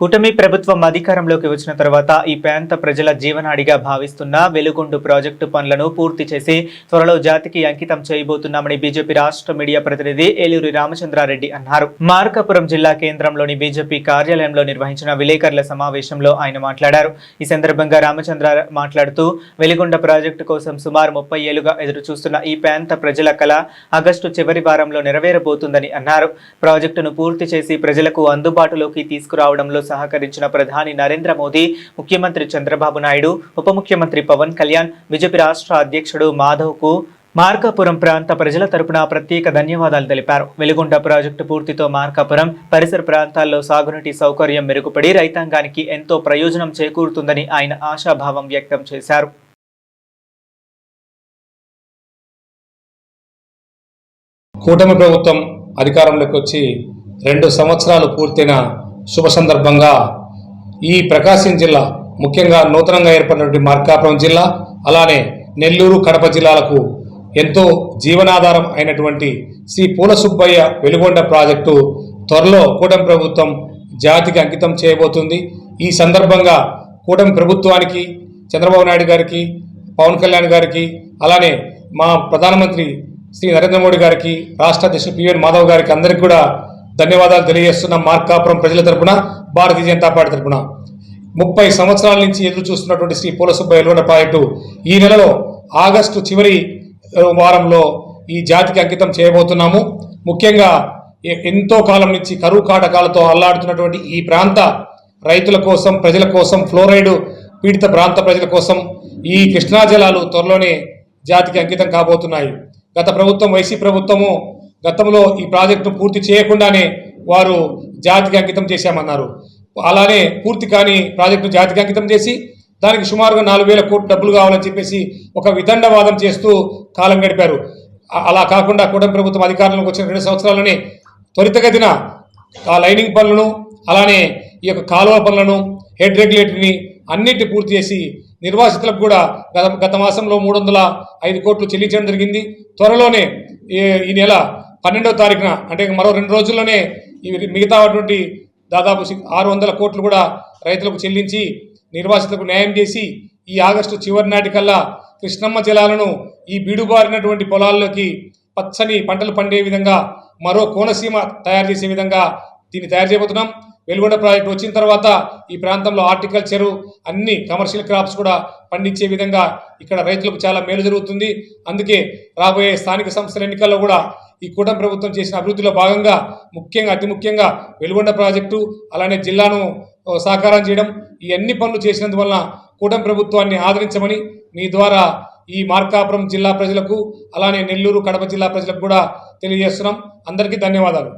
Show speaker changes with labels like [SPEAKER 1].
[SPEAKER 1] కూటమి ప్రభుత్వం అధికారంలోకి వచ్చిన తర్వాత ఈ ప్రాంత ప్రజల జీవనాడిగా భావిస్తున్న వెలుగొండ ప్రాజెక్టు పనులను పూర్తి చేసి త్వరలో జాతికి అంకితం చేయబోతున్నామని బీజేపీ రాష్ట్ర మీడియా ప్రతినిధి ఏలూరి రామచంద్రారెడ్డి అన్నారు. మార్కాపురం జిల్లా కేంద్రంలోని బీజేపీ కార్యాలయంలో నిర్వహించిన విలేకరుల సమావేశంలో ఆయన మాట్లాడారు. ఈ సందర్భంగా రామచంద్ర మాట్లాడుతూ వెలుగొండ ప్రాజెక్టు కోసం సుమారు 30 ఏళ్లుగా ఎదురు చూస్తున్న ఈ ప్రాంత ప్రజల కళ ఆగస్టు చివరి వారంలో నెరవేరబోతుందని అన్నారు. ప్రాజెక్టును పూర్తి చేసి ప్రజలకు అందుబాటులోకి తీసుకురావడంలో సహకరించిన ప్రధాని నరేంద్ర మోదీ, ముఖ్యమంత్రి చంద్రబాబు నాయుడు, ఉప ముఖ్యమంత్రి పవన్ కళ్యాణ్, బీజేపీ రాష్ట్ర అధ్యక్షుడు మాధవ్కు మార్కాపురం ప్రాంత ప్రజల తరపున ప్రత్యేక ధన్యవాదాలు తెలిపారు. వెలుగొండ ప్రాజెక్టు పూర్తితో మార్కాపురం పరిసర ప్రాంతాల్లో సాగునీటి సౌకర్యం మెరుగుపడి రైతాంగానికి ఎంతో ప్రయోజనం చేకూరుతుందని ఆయన ఆశాభావం వ్యక్తం చేశారు.
[SPEAKER 2] కూటమి ప్రభుత్వం అధికారంలోకి వచ్చి 2 సంవత్సరాలు పూర్తయిన శుభ సందర్భంగా ఈ ప్రకాశం జిల్లా, ముఖ్యంగా నూతనంగా ఏర్పడినటువంటి మార్కాపురం జిల్లా, అలానే నెల్లూరు, కడప జిల్లాలకు ఎంతో జీవనాధారం అయినటువంటి శ్రీ పూల సుబ్బయ్య వెలుగొండ ప్రాజెక్టు త్వరలో కూటమి ప్రభుత్వం జాతికి అంకితం చేయబోతుంది. ఈ సందర్భంగా కూటమి ప్రభుత్వానికి, చంద్రబాబు నాయుడు గారికి, పవన్ కళ్యాణ్ గారికి, అలానే మా ప్రధానమంత్రి శ్రీ నరేంద్ర మోడీ గారికి, రాష్ట్ర అధ్యక్షుడు పిఎన్ మాధవ్ గారికి అందరికీ కూడా ధన్యవాదాలు తెలియజేస్తున్నాం. మార్కాపురం ప్రజల తరపున, భారతీయ జనతా పార్టీ తరపున 30 సంవత్సరాల నుంచి ఎదురు చూస్తున్నటువంటి శ్రీ పూల సుబ్బయ్య వెలుగొండ ప్రాజెక్టు ఈ నెలలో ఆగస్టు చివరి వారంలో ఈ జాతికి అంకితం చేయబోతున్నాము. ముఖ్యంగా ఎంతో కాలం నుంచి కరువు కాటకాలతో అల్లాడుతున్నటువంటి ఈ ప్రాంత రైతుల కోసం, ప్రజల కోసం, ఫ్లోరైడ్ పీడిత ప్రాంత ప్రజల కోసం ఈ కృష్ణా జలాలు త్వరలోనే జాతికి అంకితం కాబోతున్నాయి. గత ప్రభుత్వం, వైసీపీ ప్రభుత్వము గతంలో ఈ ప్రాజెక్టును పూర్తి చేయకుండానే వారు జాతికి అంకితం చేశామన్నారు. అలానే పూర్తి కాని ప్రాజెక్టును జాతికి అంకితం చేసి దానికి సుమారుగా 4,000 కోట్ల డబ్బులు కావాలని చెప్పేసి ఒక వితండవాదం చేస్తూ కాలం గడిపారు. అలా కాకుండా కూటమి ప్రభుత్వం అధికారంలోకి వచ్చిన 2 సంవత్సరాలనే త్వరితగతిన ఆ లైనింగ్ పనులను, అలానే ఈ యొక్క కాలువ పనులను, హెడ్ రెగ్యులేటరీని అన్నింటినీ పూర్తి చేసి నిర్వాసితులకు కూడా గత మాసంలో 305 కోట్లు చెల్లించడం జరిగింది. త్వరలోనే ఈ నెల 12వ తారీఖున, అంటే మరో 2 రోజుల్లోనే మిగతాటువంటి దాదాపు 600 కోట్లు కూడా రైతులకు చెల్లించి నిర్వాసితులకు న్యాయం చేసి ఈ ఆగస్టు చివరి నాటికల్లా కృష్ణమ్మ జలాలను ఈ బీడుబారినటువంటి పొలాల్లోకి పచ్చని పంటలు పండే విధంగా మరో కోనసీమ తయారు చేసే విధంగా దీన్ని తయారు చేయబోతున్నాం. వెలుగొండ ప్రాజెక్టు వచ్చిన తర్వాత ఈ ప్రాంతంలో హార్టికల్చరు, అన్ని కమర్షియల్ క్రాప్స్ కూడా పండించే విధంగా ఇక్కడ రైతులకు చాలా మేలు జరుగుతుంది. అందుకే రాబోయే స్థానిక సంస్థల ఎన్నికల్లో కూడా ఈ కూటమి ప్రభుత్వం చేసిన అభివృద్ధిలో భాగంగా అతి ముఖ్యంగా వెలుగొండ ప్రాజెక్టు, అలానే జిల్లాను సాకారం చేయడం, ఈ అన్ని పనులు చేసినందువలన కూటమి ప్రభుత్వాన్ని ఆదరించమని మీ ద్వారా ఈ మార్కాపురం జిల్లా ప్రజలకు, అలానే నెల్లూరు, కడప జిల్లా ప్రజలకు కూడా తెలియజేస్తున్నాం. అందరికీ ధన్యవాదాలు.